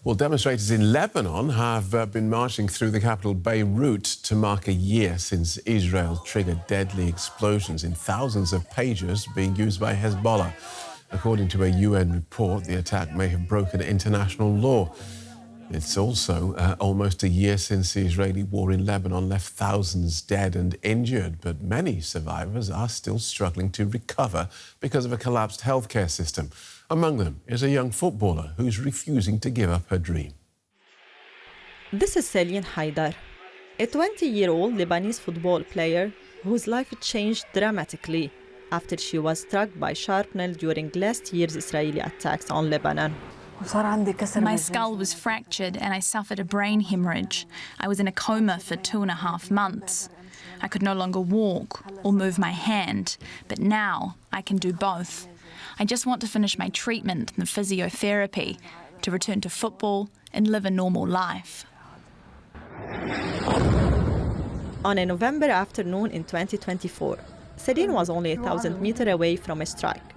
Well, demonstrators in Lebanon have been marching through the capital Beirut to mark a year since Israel triggered deadly explosions in thousands of pagers being used by Hezbollah. According to a UN report, the attack may have broken international law. It's also almost a year since the Israeli war in Lebanon left thousands dead and injured, but many survivors are still struggling to recover because of a collapsed healthcare system. Among them is a young footballer who's refusing to give up her dream. This is Celine Haidar, a 20-year-old Lebanese football player whose life changed dramatically after she was struck by shrapnel during last year's Israeli attacks on Lebanon. My skull was fractured and I suffered a brain hemorrhage. I was in a coma for 2.5 months. I could no longer walk or move my hand, but now I can do both. I just want to finish my treatment and physiotherapy, to return to football and live a normal life. On a November afternoon in 2024, Celine was only 1,000 meters away from a strike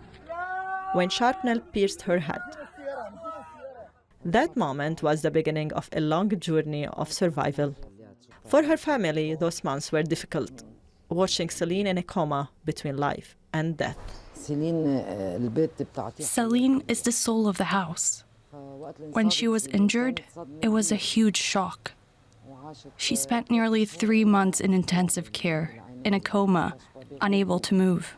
when shrapnel pierced her head. That moment was the beginning of a long journey of survival. For her family, those months were difficult, watching Celine in a coma between life and death. Celine is the soul of the house. When she was injured, it was a huge shock. She spent nearly 3 months in intensive care, in a coma, unable to move.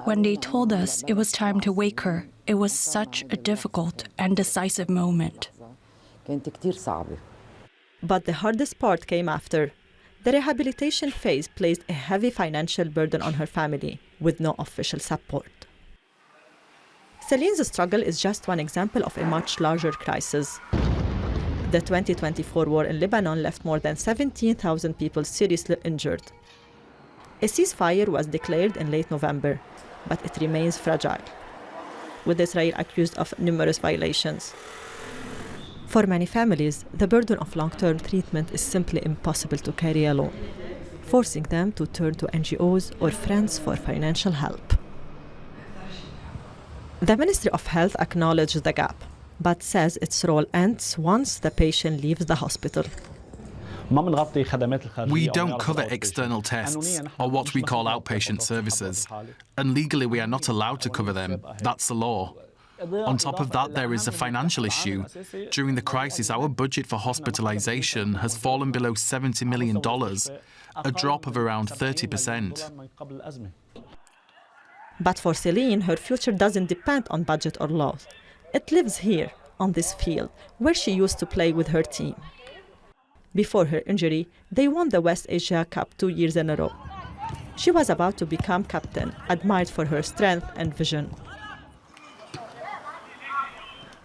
When they told us it was time to wake her, it was such a difficult and decisive moment. But the hardest part came after. The rehabilitation phase placed a heavy financial burden on her family, with no official support. Celine's struggle is just one example of a much larger crisis. The 2024 war in Lebanon left more than 17,000 people seriously injured. A ceasefire was declared in late November, but it remains fragile, with Israel accused of numerous violations. For many families, the burden of long-term treatment is simply impossible to carry alone, forcing them to turn to NGOs or friends for financial help. The Ministry of Health acknowledged the gap, but says its role ends once the patient leaves the hospital. We don't cover external tests or what we call outpatient services, and legally we are not allowed to cover them. That's the law. On top of that, there is a financial issue. During the crisis, our budget for hospitalization has fallen below $70 million, a drop of around 30%. But for Celine, her future doesn't depend on budget or laws. It lives here, on this field, where she used to play with her team. Before her injury, they won the West Asia Cup 2 years in a row. She was about to become captain, admired for her strength and vision.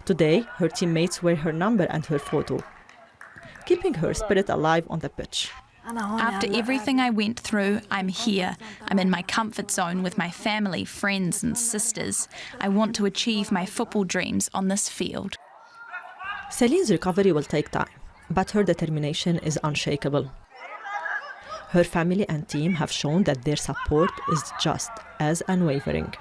Today, her teammates wear her number and her photo, keeping her spirit alive on the pitch. After everything I went through, I'm here. I'm in my comfort zone with my family, friends and sisters. I want to achieve my football dreams on this field. Celine's recovery will take time, but her determination is unshakable. Her family and team have shown that their support is just as unwavering.